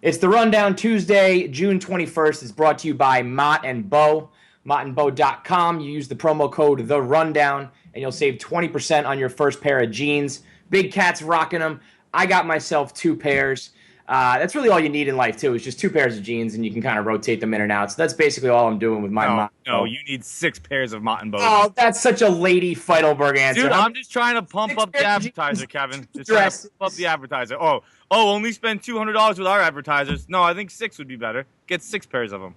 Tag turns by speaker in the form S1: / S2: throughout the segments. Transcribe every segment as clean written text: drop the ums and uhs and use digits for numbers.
S1: It's the Rundown Tuesday, June 21st. It's brought to you by Mott and Bow, mottandbow.com. You use the promo code The Rundown, and you'll save 20% on your first pair of jeans. Big Cat's rocking them. I got myself 2 pairs. That's really all you need in life, too, is just 2 pairs of jeans, and you can kind of rotate them in and out. So that's basically all I'm doing with my Mott.
S2: No, you need 6 pairs of Mott and Bow.
S1: Oh, that's such a lady Feidelberg answer.
S2: Dude, I'm just trying to pump up the advertiser, Kevin. Just trying to pump up the advertiser. Oh, only spend $200 with our advertisers. No, I think 6 would be better. Get 6 pairs of them.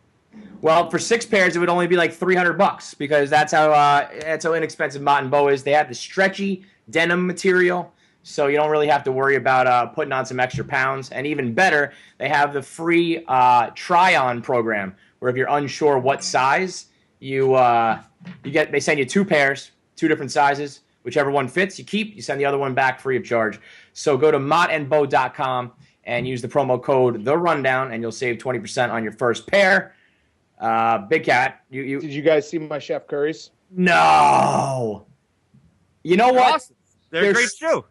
S1: Well, for 6 pairs, it would only be like $300 because that's how inexpensive Mott and Bow is. They have the stretchy denim material, so you don't really have to worry about putting on some extra pounds. And even better, they have the free try-on program where if you're unsure what size, they send you 2 pairs, 2 different sizes. Whichever one fits, you keep. You send the other one back free of charge. So go to mottandbow.com and use the promo code The Rundown, and you'll save 20% on your first pair. Big Cat,
S3: Did you guys see my Chef Curry's?
S1: No. You know what?
S2: Awesome. They're a great shoe.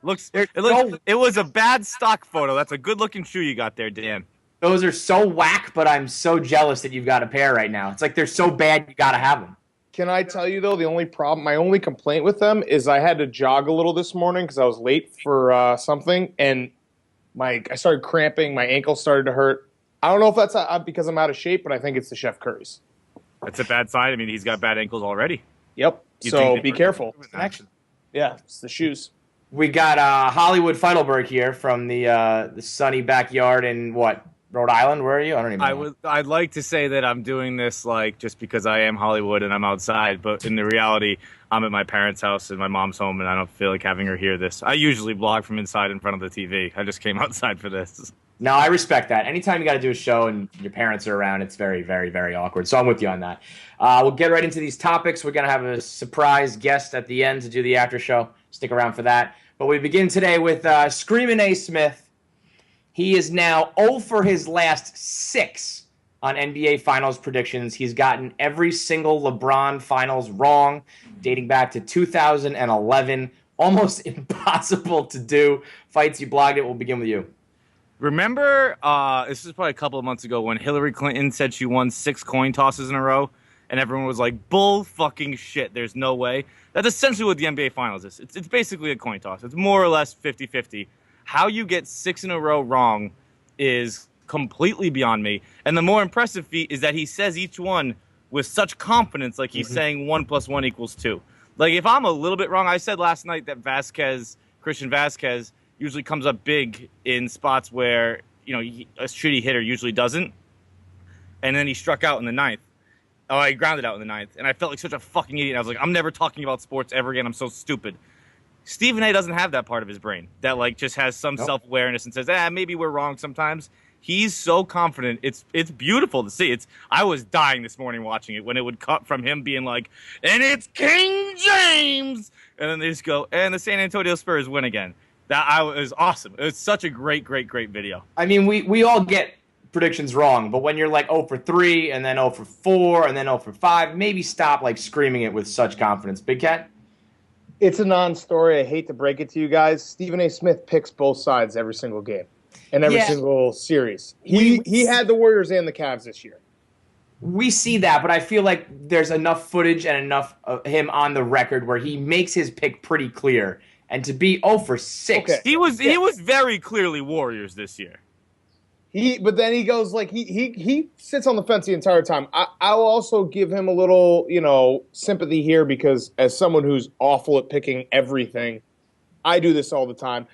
S2: It was a bad stock photo. That's a good-looking shoe you got there, Dan.
S1: Those are so whack, but I'm so jealous that you've got a pair right now. It's like they're so bad you got to have them.
S3: Can I tell you, though, my only complaint with them is I had to jog a little this morning because I was late for something, and I started cramping. My ankle started to hurt. I don't know if that's because I'm out of shape, but I think it's the Chef Curry's.
S2: That's a bad sign. I mean, he's got bad ankles already.
S3: Yep. So be careful. Yeah, it's the shoes.
S1: We got Hollywood Feidelberg here from the sunny backyard in Rhode Island? Where are you? I don't even know.
S2: I'd like to say that I'm doing this just because I am Hollywood and I'm outside, but in the reality, I'm at my parents' house and my mom's home, and I don't feel like having her hear this. I usually blog from inside in front of the TV. I just came outside for this.
S1: No, I respect that. Anytime you got to do a show and your parents are around, it's very, very, very awkward. So I'm with you on that. We'll get right into these topics. We're going to have a surprise guest at the end to do the after show. Stick around for that. But we begin today with Screamin' A. Smith. He is now 0 for his last 6 on NBA Finals predictions. He's gotten every single LeBron Finals wrong, dating back to 2011. Almost impossible to do. Fights, you blogged it. We'll begin with you.
S2: Remember, this was probably a couple of months ago when Hillary Clinton said she won 6 coin tosses in a row, and everyone was like, bull fucking shit, there's no way. That's essentially what the NBA Finals is. It's basically a coin toss. It's more or less 50-50. How you get 6 in a row wrong is completely beyond me. And the more impressive feat is that he says each one with such confidence, like he's saying 1 + 1 = 2. Like, if I'm a little bit wrong, I said last night that Christian Vasquez, usually comes up big in spots where, a shitty hitter usually doesn't. And then he struck out in the 9th. Oh, he grounded out in the 9th. And I felt like such a fucking idiot. I was like, I'm never talking about sports ever again. I'm so stupid. Stephen A. doesn't have that part of his brain that just has some self-awareness and says, maybe we're wrong sometimes. He's so confident. It's beautiful to see. I was dying this morning watching it when it would cut from him being like, and it's King James. And then they just go, and the San Antonio Spurs win again. It was awesome. It was such a great, great, great video.
S1: I mean, we all get predictions wrong, but when you're like 0 for 3 and then 0 for 4 and then 0 for 5, maybe stop screaming it with such confidence. Big Cat?
S3: It's a non-story. I hate to break it to you guys. Stephen A. Smith picks both sides every single game and every single series. He had the Warriors and the Cavs this year.
S1: We see that, but I feel like there's enough footage and enough of him on the record where he makes his pick pretty clear. And to be 0 for 6.
S2: Okay. He was very clearly Warriors this year.
S3: But then he goes he sits on the fence the entire time. I'll also give him a little, sympathy here because as someone who's awful at picking everything, I do this all the time.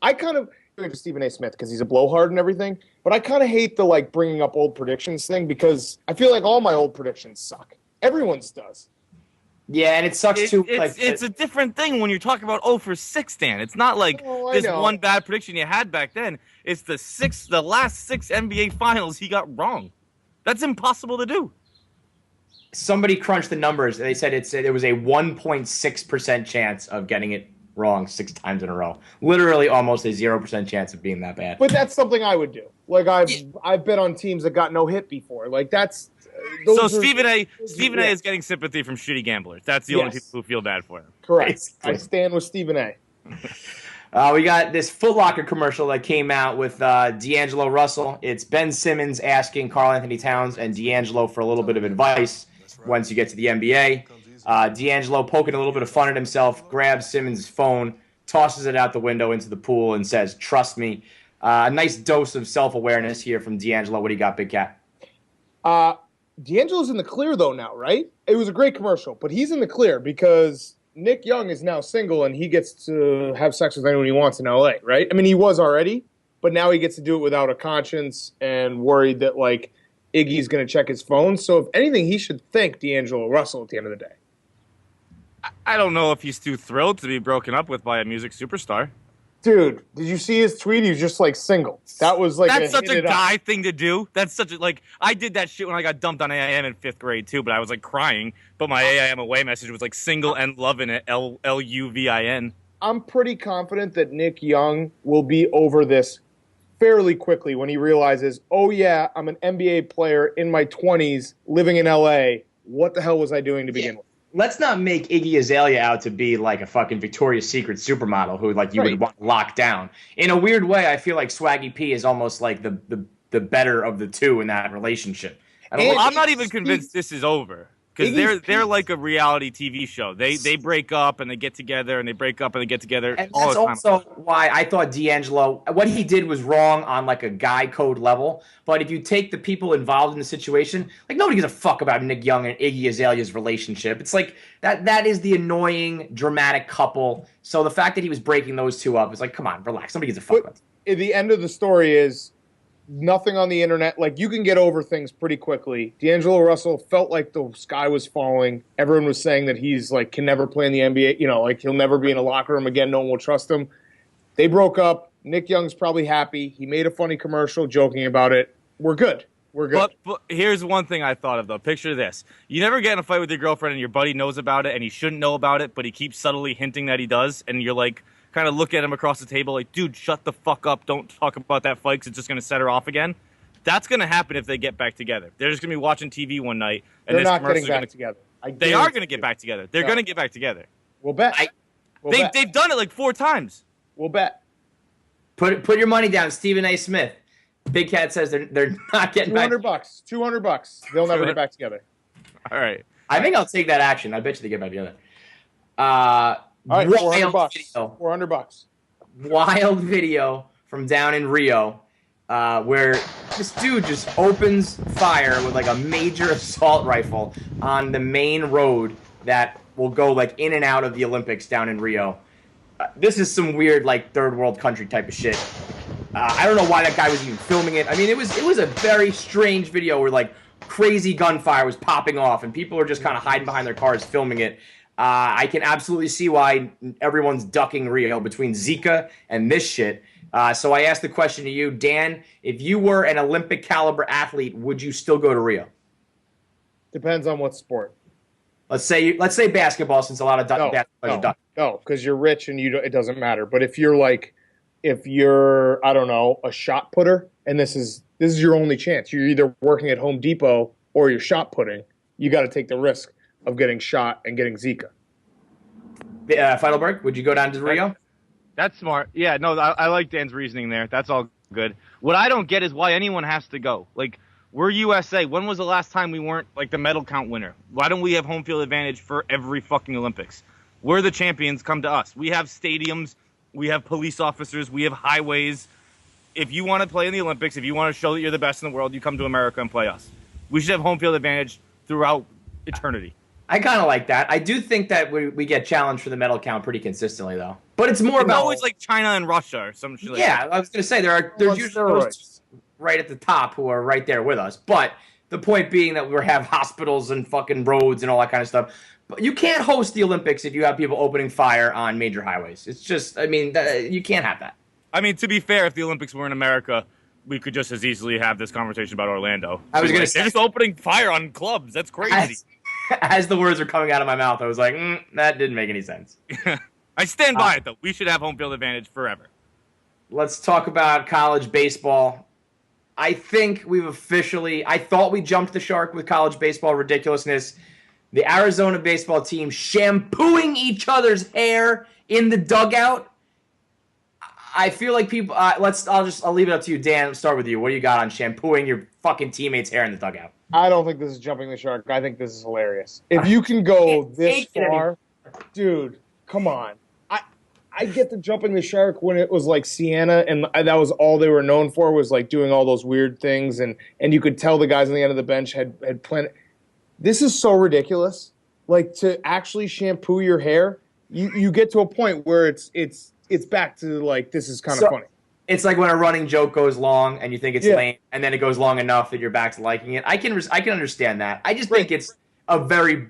S3: I kind of to Stephen A. Smith because he's a blowhard and everything, but I kind of hate the bringing up old predictions thing because I feel like all my old predictions suck. Everyone's does.
S1: Yeah, and it sucks too.
S2: It's a different thing when you're talking about 0 for 6, Dan. It's not this one bad prediction you had back then. It's the last 6 NBA Finals he got wrong. That's impossible to do.
S1: Somebody crunched the numbers. They said it was a 1.6% chance of getting it wrong 6 times in a row. Literally almost a 0% chance of being that bad.
S3: But that's something I would do. I've bet on teams that got no hit before. That's
S2: so Stephen A. is getting sympathy from shitty gamblers. That's the only people who feel bad for him.
S3: Correct. I stand with Stephen A.
S1: We got this Foot Locker commercial that came out with D'Angelo Russell. It's Ben Simmons asking Karl Anthony Towns and D'Angelo for a little bit of advice once you get to the NBA. D'Angelo, poking a little bit of fun at himself, grabs Simmons' phone, tosses it out the window into the pool, and says, "Trust me." A nice dose of self-awareness here from D'Angelo. What do you got, Big Cat?
S3: D'Angelo's in the clear, though, now, right? It was a great commercial, but he's in the clear because Nick Young is now single and he gets to have sex with anyone he wants in LA, right? I mean, he was already, but now he gets to do it without a conscience and worried that, like, Iggy's going to check his phone. So, if anything, he should thank D'Angelo Russell at the end of the day.
S2: I don't know if he's too thrilled to be broken up with by a music superstar.
S3: Dude, did you see his tweet? He was just like single. That was like
S2: that's such a guy thing to do. That's such a I did that shit when I got dumped on AIM in 5th grade too, but I was like crying. But my AIM away message was like single and loving it. LUVIN.
S3: I'm pretty confident that Nick Young will be over this fairly quickly when he realizes, oh yeah, I'm an NBA player in my 20s living in LA. What the hell was I doing to begin with?
S1: Let's not make Iggy Azalea out to be like a fucking Victoria's Secret supermodel who like you would want to lock down. In a weird way, I feel like Swaggy P is almost like the better of the two in that relationship.
S2: I'm not even convinced this is over. Because they're like a reality TV show. They break up and they get together and they break up and they get together
S1: and
S2: all the time.
S1: That's also why I thought D'Angelo, what he did was wrong on like a guy code level. But if you take the people involved in the situation, like nobody gives a fuck about Nick Young and Iggy Azalea's relationship. It's like that is the annoying, dramatic couple. So the fact that he was breaking those two up is like, come on, relax. Nobody gives a fuck about it.
S3: At the end of the story is nothing on the internet. Like, you can get over things pretty quickly. D'Angelo Russell felt like the sky was falling. Everyone was saying that he's, like, can never play in the NBA. You know, like, he'll never be in a locker room again. No one will trust him. They broke up. Nick Young's probably happy. He made a funny commercial joking about it. We're good. We're good.
S2: But here's one thing I thought of, though. Picture this. You never get in a fight with your girlfriend and your buddy knows about it and he shouldn't know about it, but he keeps subtly hinting that he does, and you're like, kind of look at him across the table like, dude, shut the fuck up. Don't talk about that fight because it's just going to set her off again. That's going to happen if they get back together. They're just going to be watching TV one night. And
S3: they're not getting back together.
S2: They are going to get back together. They're going to get back together.
S3: We'll bet.
S2: They've done it like 4 times.
S3: We'll bet.
S1: Put your money down, Stephen A. Smith. Big Cat says they're not getting back.
S3: $200. $200. They'll never get back together.
S2: All right.
S1: I think I'll take that action. I bet you they get back together.
S3: All right, $400. $400.
S1: Wild video from down in Rio, where this dude just opens fire with like a major assault rifle on the main road that will go like in and out of the Olympics down in Rio. This is some weird like third world country type of shit. I don't know why that guy was even filming it. I mean, it was a very strange video where like crazy gunfire was popping off and people are just kind of hiding behind their cars filming it. I can absolutely see why everyone's ducking Rio between Zika and this shit. So I asked the question to you, Dan, if you were an Olympic caliber athlete, would you still go to Rio?
S3: Depends on what sport.
S1: Let's say basketball, since a lot of basketball are ducking.
S3: No, because you're rich and it doesn't matter. But if you're I don't know, a shot putter, and this is your only chance. You're either working at Home Depot or you're shot putting. You got to take the risk of getting shot and getting Zika.
S1: Feidelberg, would you go down to Rio?
S2: That's smart. Yeah, no, I like Dan's reasoning there. That's all good. What I don't get is why anyone has to go. Like, we're USA. When was the last time we weren't, like, the medal count winner? Why don't we have home field advantage for every fucking Olympics? We're the champions. Come to us. We have stadiums. We have police officers. We have highways. If you want to play in the Olympics, if you want to show that you're the best in the world, you come to America and play us. We should have home field advantage throughout eternity.
S1: I kind of like that. I do think that we get challenged for the medal count pretty consistently, though. But it's more about
S2: always like China and Russia or some shit.
S1: Yeah, I was going to say there's usually those right at the top who are right there with us. But the point being that we have hospitals and fucking roads and all that kind of stuff. But you can't host the Olympics if you have people opening fire on major highways. It's just, I mean, you can't have that.
S2: I mean, to be fair, if the Olympics were in America, we could just as easily have this conversation about Orlando.
S1: I was going to say,
S2: they're just opening fire on clubs. That's crazy.
S1: As the words were coming out of my mouth, I was like, that didn't make any sense.
S2: I stand by it, though. We should have home field advantage forever.
S1: Let's talk about college baseball. I think I thought we jumped the shark with college baseball ridiculousness. The Arizona baseball team shampooing each other's hair in the dugout. I feel like people. I'll leave it up to you, Dan. Start with you. What do you got on shampooing your fucking teammates' hair in the dugout?
S3: I don't think this is jumping the shark. I think this is hilarious. If you can go this far, dude, come on. I get the jumping the shark when it was like Sienna, and that was all they were known for, was like doing all those weird things, and you could tell the guys on the end of the bench had planned. This is so ridiculous. Like, to actually shampoo your hair, you get to a point where it's back to like, this is kind of funny.
S1: It's like when a running joke goes long and you think it's lame, and then it goes long enough that your back's liking it. I can understand that. I just think it's a very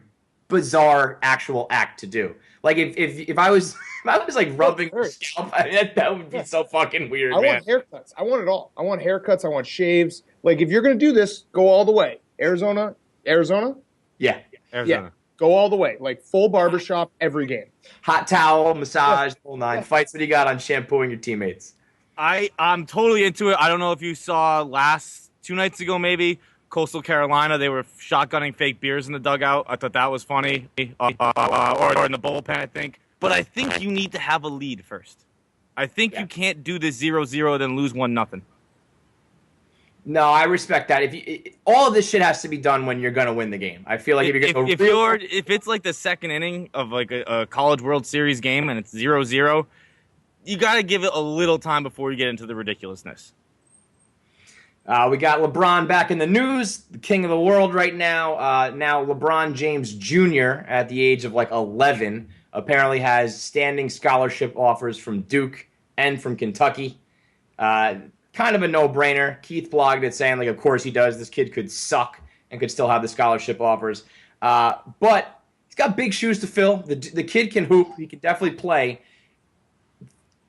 S1: bizarre actual act to do. Like, if I was like rubbing your scalp, that would be so fuking weird.
S3: I want haircuts. I want it all. I want haircuts. I want shaves. Like, if you're gonna do this, go all the way. Arizona.
S1: Yeah.
S3: Yeah. Go all the way. Like, full barbershop every game.
S1: Hot towel, massage, whole nine. Fights. What do you got on shampooing your teammates?
S2: I'm totally into it. I don't know if you saw 2 nights ago, maybe, Coastal Carolina, they were shotgunning fake beers in the dugout. I thought that was funny. Or in the bullpen, I think. But I think you need to have a lead first. I think you can't do this 0-0 then lose 1-0.
S1: No, I respect that. All of this shit has to be done when you're going to win the game. I feel like
S2: if it's like the second inning of like a College World Series game and it's 0-0, you got to give it a little time before you get into the ridiculousness.
S1: We got LeBron back in the news, the king of the world right now. Now LeBron James Jr. at the age of like 11 apparently has standing scholarship offers from Duke and from Kentucky. Kind of a no-brainer. Keith blogged it saying, like, of course he does. This kid could suck and could still have the scholarship offers. But he's got big shoes to fill. The kid can hoop. He can definitely play.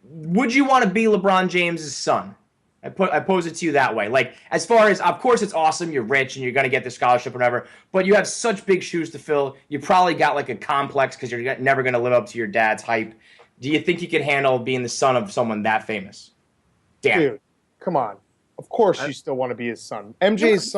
S1: Would you want to be LeBron James' son? I pose it to you that way. Like, as far as, of course, it's awesome. You're rich and you're going to get the scholarship or whatever. But you have such big shoes to fill. You probably got, like, a complex because you're never going to live up to your dad's hype. Do you think you could handle being the son of someone that famous? Damn.
S3: Dude. Come on. Of course you still want to be his son. MJ's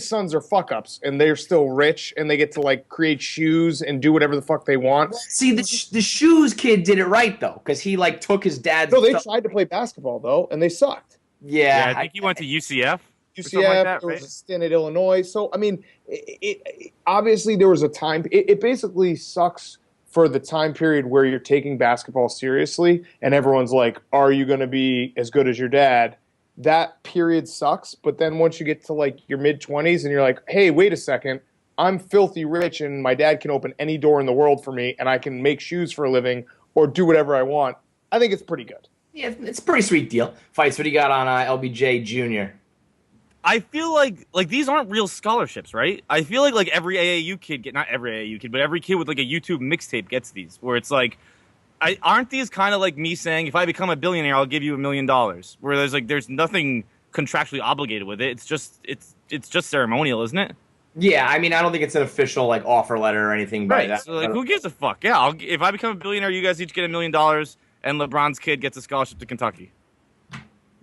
S3: sons are fuck-ups, and they're still rich, and they get to, like, create shoes and do whatever the fuck they want.
S1: See, the shoes kid did it right, though, because he, like, took his dad's
S3: No, they tried to play basketball, though, and they sucked.
S1: Yeah.
S2: I think he went to UCF.
S3: UCF,
S2: like that,
S3: there was a stint at Illinois. So, I mean, it obviously there was a time. It basically sucks for the time period where you're taking basketball seriously and everyone's like, are you going to be as good as your dad? That period sucks. But then once you get to like your mid-20s and you're like, hey, wait a second, I'm filthy rich and my dad can open any door in the world for me and I can make shoes for a living or do whatever I want. I think it's pretty good.
S1: Yeah, it's a pretty sweet deal. Fights, what do you got on LBJ Jr.?
S2: I feel like these aren't real scholarships, right? I feel like every AAU kid not every AAU kid, but every kid with like a YouTube mixtape gets these, where it's like, aren't these kind of like me saying, if I become a billionaire, I'll give you $1 million? Where there's nothing contractually obligated with it. It's just ceremonial, isn't it?
S1: Yeah, I mean, I don't think it's an official like offer letter or anything by that.
S2: So like, who gives a fuck? Yeah, if I become a billionaire, you guys each get $1 million, and LeBron's kid gets a scholarship to Kentucky.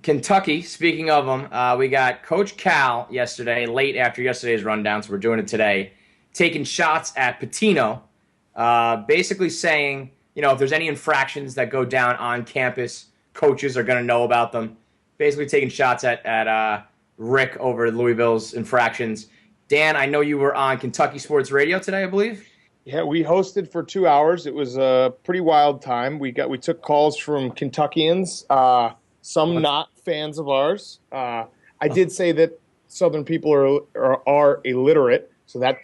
S1: Kentucky, speaking of them, we got Coach Cal yesterday, late after yesterday's rundown, so we're doing it today, taking shots at Pitino, basically saying, if there's any infractions that go down on campus, coaches are going to know about them. Basically taking shots at Rick over Louisville's infractions. Dan, I know you were on Kentucky Sports Radio today, I believe.
S3: Yeah, we hosted for 2 hours. It was a pretty wild time. We took calls from Kentuckians, some not fans of ours. I did say that Southern people are illiterate, so that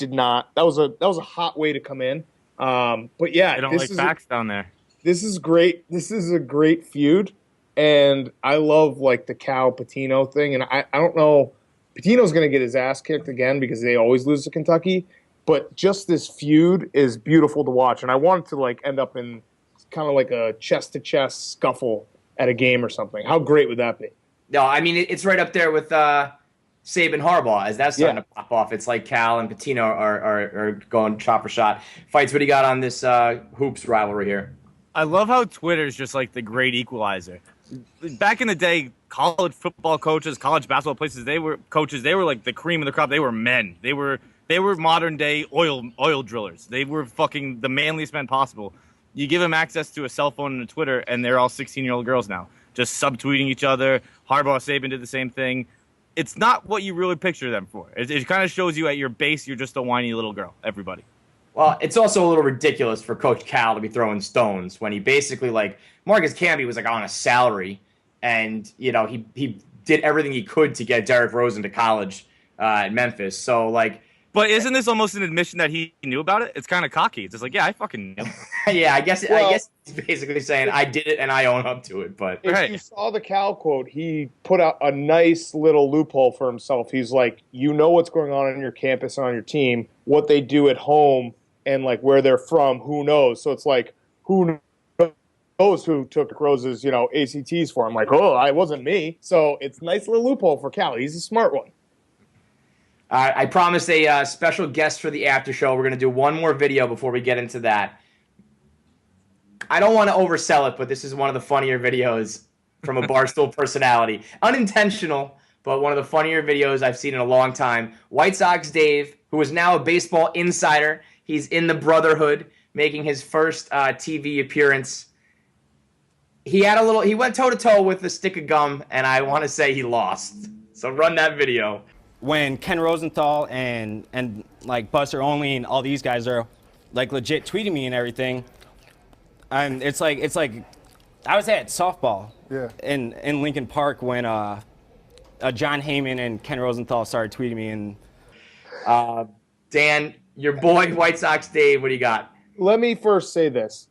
S3: was a hot way to come in. But yeah,
S2: I don't like facts down there.
S3: This is great. This is a great feud, and I love like the Cal Pitino thing. And I don't know, Pitino's going to get his ass kicked again because they always lose to Kentucky. But just this feud is beautiful to watch, and I want it to like end up in kind of like a chest-to-chest scuffle at a game or something. How great would that be?
S1: No, I mean, it's right up there with Saban Harbaugh, as that's starting to pop off. It's like Cal and Pitino are going shot for shot. Fights, what do you got on this hoops rivalry here?
S2: I love how Twitter's just like the great equalizer. Back in the day, college football coaches, college basketball places, they were like the cream of the crop. They were men. They were modern day oil drillers. They were fucking the manliest men possible. You give them access to a cell phone and a Twitter, and they're all 16-year-old girls now. just subtweeting each other. Harbaugh, Saban did the same thing. It's not what you really picture them for. It kind of shows you at your base, you're just a whiny little girl, everybody.
S1: Well, it's also a little ridiculous for Coach Cal to be throwing stones when he basically, like, Marcus Camby was, like, on a salary, and, you know, he did everything he could to get Derrick Rose into college in Memphis. So, like...
S2: But isn't this almost an admission that he knew about it? It's kind of cocky. It's just like, yeah, I fucking knew.
S1: Yeah, I guess he's basically saying, I did it and I own up to it. But
S3: if you saw the Cal quote, he put out a nice little loophole for himself. He's like, you know what's going on your campus and on your team, what they do at home, and like where they're from, who knows? So it's like, who knows who took Rose's, ACTs for him? Like, oh, it wasn't me. So it's a nice little loophole for Cal. He's a smart one.
S1: I promised a special guest for the after show. We're going to do one more video before we get into that. I don't want to oversell it, but this is one of the funnier videos from a Barstool personality. Unintentional, but one of the funnier videos I've seen in a long time. White Sox Dave, who is now a baseball insider. He's in the Brotherhood, making his first TV appearance. He went toe-to-toe with a stick of gum, and I want to say he lost. So run that video.
S4: When Ken Rosenthal and like Buster Only and all these guys are like legit tweeting me and everything, and it's like I was at softball in Lincoln Park when John Heyman and Ken Rosenthal started tweeting me. And
S1: Dan, your boy White Sox Dave, what do you got?
S3: Let me first say this.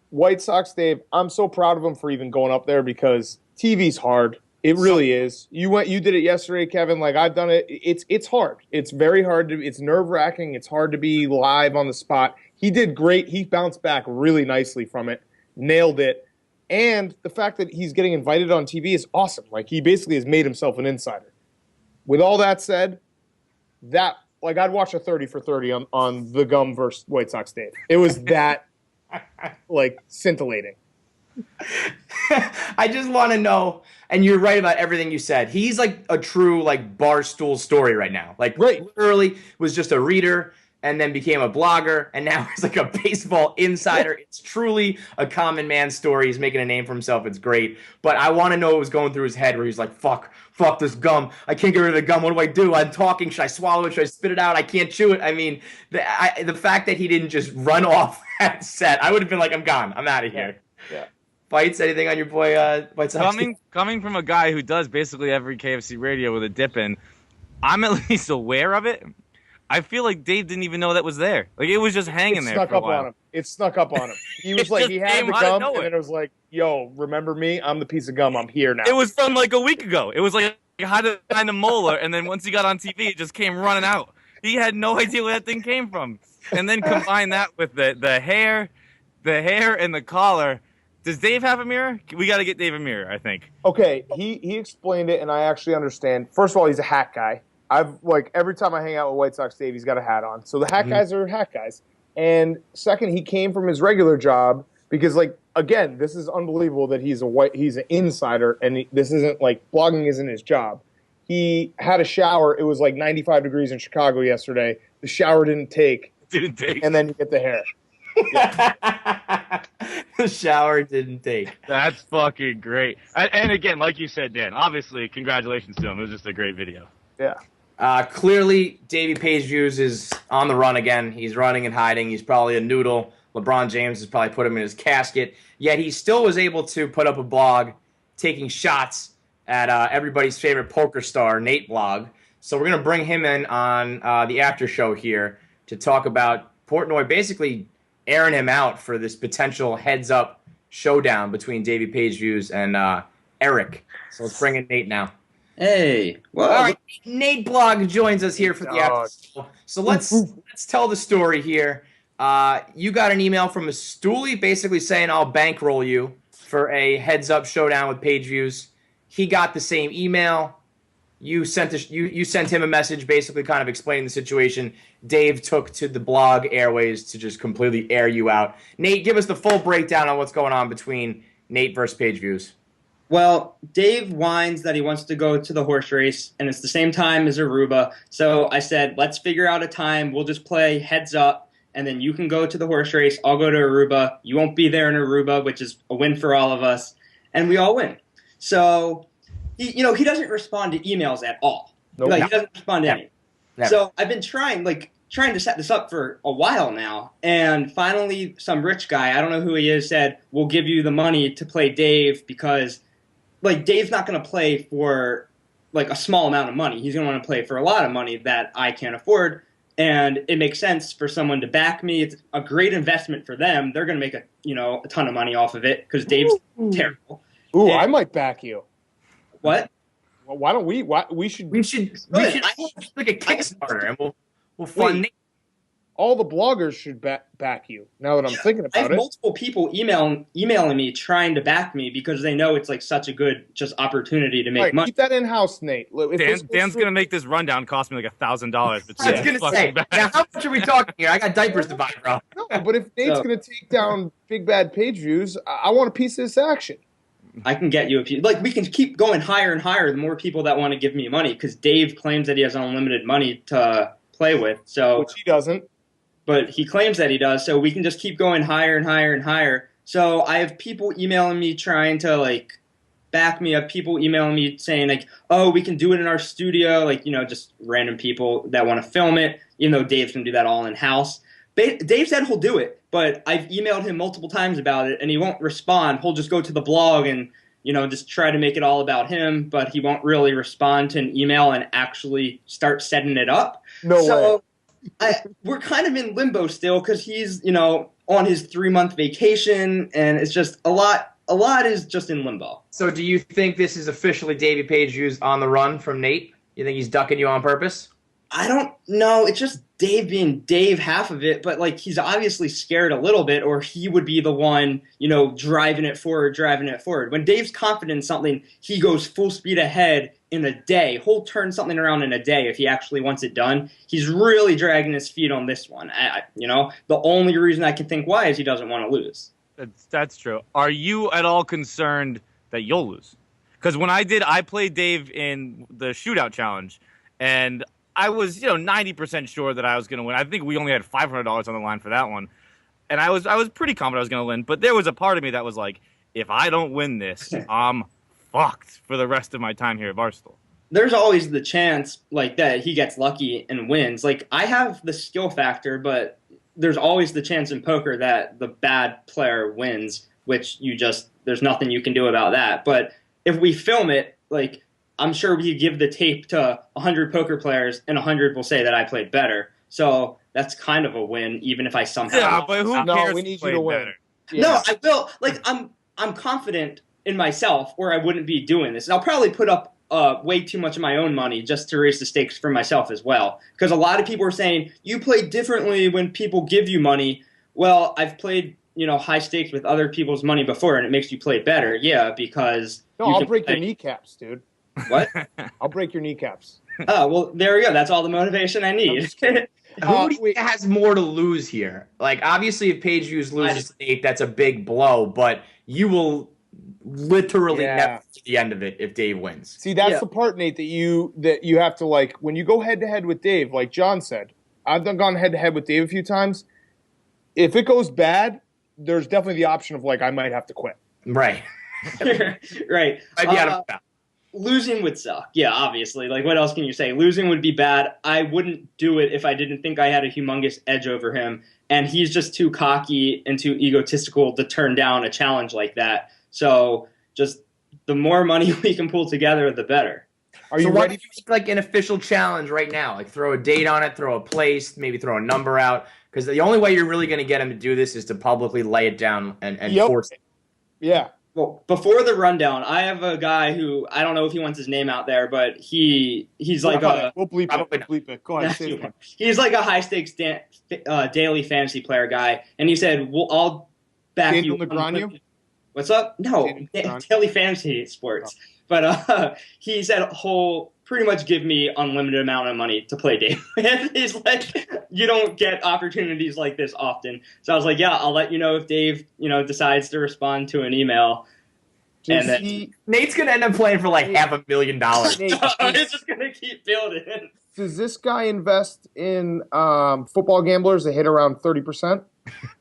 S3: White Sox Dave, I'm so proud of him for even going up there because TV's hard. It really is. You did it yesterday, Kevin. Like I've done it. It's hard. It's very hard it's nerve-wracking. It's hard to be live on the spot. He did great. He bounced back really nicely from it. Nailed it. And the fact that he's getting invited on TV is awesome. Like he basically has made himself an insider. With all that said, I'd watch a 30 for 30 on the Gum versus White Sox Dave. It was that scintillating.
S1: I just want to know, and you're right about everything you said. He's like a true Barstool story right now. Literally was just a reader and then became a blogger, and now he's like a baseball insider. It's truly a common man story. He's making a name for himself. It's great. But I want to know what was going through his head where he's like, fuck this gum. I can't get rid of the gum. What do I do? I'm talking. Should I swallow it? Should I spit it out? I can't chew it. I mean, the fact that he didn't just run off that set, I would have been like, I'm gone. I'm out of here.
S3: Yeah.
S1: Fights, anything on your boy White Sox?
S2: Coming from a guy who does basically every KFC radio with a dip in, I'm at least aware of it. I feel like Dave didn't even know that was there. Like it was just hanging there for a while.
S3: It snuck up on him. He was like, he had the gum, and then it was like, yo, remember me? I'm the piece of gum. I'm here now.
S2: It was from like a week ago. It was like how to find a molar, and then once he got on TV, it just came running out. He had no idea where that thing came from. And then combine that with the hair and the collar. Does Dave have a mirror? We got to get Dave a mirror, I think.
S3: Okay, he explained it, and I actually understand. First of all, he's a hat guy. Every time I hang out with White Sox Dave, he's got a hat on. So the hat guys are hat guys. And second, he came from his regular job because, again, this is unbelievable that he's an insider, and this isn't blogging isn't his job. He had a shower. It was 95 degrees in Chicago yesterday. The shower didn't take. And then you get the hair.
S1: The shower didn't take.
S2: That's fucking great. And again, like you said, Dan, obviously, congratulations to him. It was just a great video.
S3: Yeah.
S1: Clearly, Davey Page Views is on the run again. He's running and hiding. He's probably a noodle. LeBron James has probably put him in his casket. Yet he still was able to put up a blog taking shots at everybody's favorite poker star, Nate Blog. So we're going to bring him in on the after show here to talk about Portnoy basically airing him out for this potential heads-up showdown between Davey Page Views and Eric. So let's bring in Nate now.
S5: Hey. Well,
S1: all right, Nate Blog joins us here for the after show. So let's tell the story here. You got an email from a stoolie basically saying I'll bankroll you for a heads-up showdown with Page Views. He got the same email. You sent him a message basically kind of explaining the situation. Dave took to the blog airways to just completely air you out. Nate, give us the full breakdown on what's going on between Nate versus Page Views.
S5: Well, Dave whines that he wants to go to the horse race, and it's the same time as Aruba. So I said, let's figure out a time. We'll just play heads up, and then you can go to the horse race. I'll go to Aruba. You won't be there in Aruba, which is a win for all of us, and we all win. So he doesn't respond to emails at all.
S3: Nope.
S5: Like he doesn't respond to
S1: Never.
S5: any.
S1: Never.
S5: So I've been trying to set this up for a while now, and finally some rich guy, I don't know who he is, said, "We'll give you the money to play Dave because like Dave's not going to play for like a small amount of money. He's going to want to play for a lot of money that I can't afford." And it makes sense for someone to back me. It's a great investment for them. They're going to make a ton of money off of it because Dave's terrible.
S3: Ooh,
S5: And-
S3: I might back you.
S5: What?
S3: Well, why don't we? We should.
S1: We should like a Kickstarter, and we'll fund
S3: Wait.
S1: Nate.
S3: All the bloggers should back you. Now that I'm thinking
S5: I have
S3: about it.
S5: multiple people emailing me trying to back me because they know it's like such a good just opportunity to make
S3: All right,
S5: money.
S3: keep that in house, Nate. If this goes
S2: Dan's
S3: through-
S2: gonna make this rundown cost me like $1,000.
S1: I was gonna say, now how much are we talking here? I got diapers to buy, bro.
S3: No, but if Nate's
S5: So-
S3: going to take down big bad page views, I want a piece of this action.
S5: I can get you a few. Like we can keep going higher and higher. The more people that want to give me money, because Dave claims that he has unlimited money to play with. So,
S3: Which he doesn't.
S5: but he claims that he does. So we can just keep going higher and higher and higher. So I have people emailing me trying to like back me up. People emailing me saying like, "Oh, we can do it in our studio." Like just random people that want to film it. Even though Dave can do that all in house. Dave said he'll do it, but I've emailed him multiple times about it, and he won't respond. He'll just go to the blog and just try to make it all about him, but he won't really respond to an email and actually start setting it up.
S3: No way.
S5: We're kind of in limbo still because he's on his 3-month vacation, and it's just a lot. A lot is just in limbo.
S1: So do you think this is officially Davey Page Views on the run from Nate? You think he's ducking you on purpose?
S5: I don't know. It's just Dave being Dave, half of it, but like he's obviously scared a little bit, or he would be the one, driving it forward. When Dave's confident in something, he goes full speed ahead in a day. He'll turn something around in a day if he actually wants it done. He's really dragging his feet on this one. The only reason I can think why is he doesn't want to lose.
S2: That's true. Are you at all concerned that you'll lose? Because when I played Dave in the shootout challenge, and I was, 90% sure that I was going to win. I think we only had $500 on the line for that one. And I was pretty confident I was going to win. But there was a part of me that was like, if I don't win this, I'm fucked for the rest of my time here at Barstool.
S5: There's always the chance like that he gets lucky and wins. Like I have the skill factor, but there's always the chance in poker that the bad player wins, which there's nothing you can do about that. But if we film it, like I'm sure we give the tape to 100 poker players and 100 will say that I played better. So that's kind of a win, even if I somehow.
S2: Yeah, but who
S3: No,
S2: cares?
S3: we
S2: who
S3: need you
S2: played
S3: to win.
S2: better?
S3: Yeah.
S5: No, I will. Like I'm confident in myself, or I wouldn't be doing this. And I'll probably put up way too much of my own money just to raise the stakes for myself as well. Because a lot of people are saying you play differently when people give you money. Well, I've played high stakes with other people's money before, and it makes you play better. Yeah, because
S3: No, I'll break your kneecaps, dude.
S5: What?
S3: I'll break your kneecaps.
S5: Oh, well, there we go. That's all the motivation I need.
S1: Who do you
S3: wait.
S1: think has more to lose here? Like, obviously, if Page Views loses to Nate, that's a big blow, but you will literally never see the end of it if Dave wins.
S3: See, that's
S5: Yeah.
S3: the part, Nate, that you have to like when you go head to head with Dave. Like John said, I've gone head to head with Dave a few times. If it goes bad, there's definitely the option of like I might have to quit.
S1: Right.
S5: Right.
S1: I'd be out of bounds.
S5: Losing would suck. Yeah, obviously. Like, what else can you say? Losing would be bad. I wouldn't do it if I didn't think I had a humongous edge over him. And he's just too cocky and too egotistical to turn down a challenge like that. So just the more money we can pull together, the better.
S3: Are you
S1: So why
S3: ready?
S1: don't you make like an official challenge right now? Like throw a date on it, throw a place, maybe throw a number out. Because the only way you're really going to get him to do this is to publicly lay it down and
S3: Yep.
S1: force it.
S3: Yeah.
S5: Well, before the rundown, I have a guy who I don't know if he wants his name out there, but he's like
S3: We'll bleep
S1: Probably
S3: it.
S1: not.
S3: We'll bleep it. Go ahead. Say it.
S5: he's like a high stakes daily fantasy player guy, and he said, "Well, I'll back
S3: Daniel
S5: you."
S3: Negreanu?
S5: What's up? No,
S3: Daniel Negreanu?
S5: daily fantasy sports. But he said he'll pretty much give me unlimited amount of money to play Dave. He's like, you don't get opportunities like this often. So I was like, yeah, I'll let you know if Dave, decides to respond to an email.
S3: Does
S5: And then-
S3: he-
S1: Nate's going to end up playing for like $500,000.
S3: Nate,
S5: It's just gonna keep building.
S3: does this guy invest in football gamblers that hit around 30%?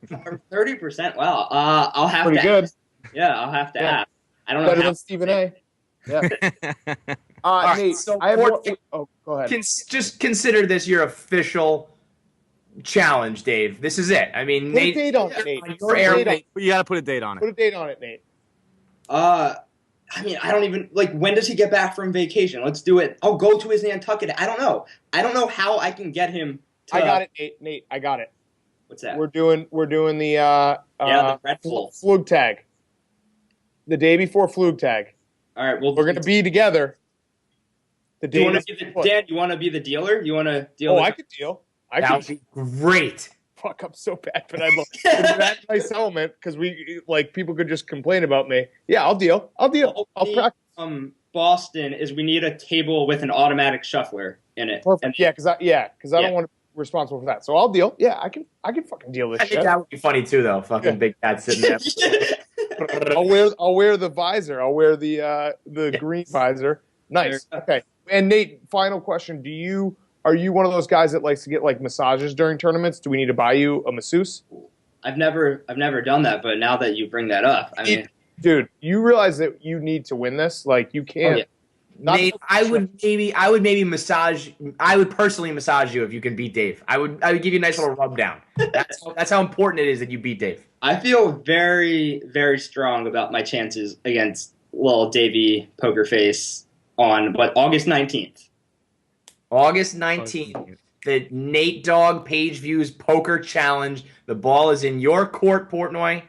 S5: 30%. Wow. I'll have
S3: Pretty
S5: to.
S3: good.
S5: Yeah, I'll have to
S3: Yeah.
S5: ask. I don't know
S3: Better
S5: how.
S3: than Stephen A. Yeah.
S1: right,
S3: Nate,
S1: so
S3: I have
S1: for-
S3: one, go ahead.
S1: Just consider this your official challenge, Dave. This is it. I mean,
S3: Put
S1: Nate,
S3: a date on it, Nate.
S1: your
S3: Put a
S1: air-
S3: date on it.
S2: You got to put a date on
S3: Put
S2: it.
S3: a date on it, Nate.
S5: I mean, I don't even like. When does he get back from vacation? Let's do it. I'll go to his Nantucket. I don't know. I don't know how I can get him. To,
S3: I got it, Nate. Nate, I got it.
S5: What's that?
S3: We're doing the
S5: the Red Bull.
S3: flug tag. The day before flug tag.
S5: All right. Well,
S3: We're gonna be together. The
S5: Do you
S3: day
S5: want to be the Dan? You want to be the dealer? You want to deal?
S3: Oh,
S5: with
S3: I could deal. I
S1: that would
S3: could
S1: be great.
S3: fuck up so bad, but I'd love that nice element because we like people could just complain about me. Yeah, I'll deal. I'll practice.
S5: Boston is we need a table with an automatic shuffler in it.
S3: Perfect.
S5: And-
S3: Because I don't want to be responsible for that. So I'll deal. Yeah, I can fucking deal this
S1: I think
S3: shit.
S1: that would be funny too, though. Fucking big cat sitting there.
S3: I'll wear the visor. I'll wear the green visor. Nice. Okay. And Nate, final question: are you one of those guys that likes to get like massages during tournaments? Do we need to buy you a masseuse?
S5: I've never done that, but now that you bring that up, I mean,
S3: Dude, you realize that you need to win this. Like you can't.
S5: Oh, yeah.
S1: Nate, I would maybe massage. I would personally massage you if you can beat Dave. I would give you a nice little rub down. That's how important it is that you beat Dave.
S5: I feel very, very strong about my chances against little Davey Pokerface on August 19th.
S1: August 19th, the Nate Dogg Page Views Poker Challenge. The ball is in your court, Portnoy.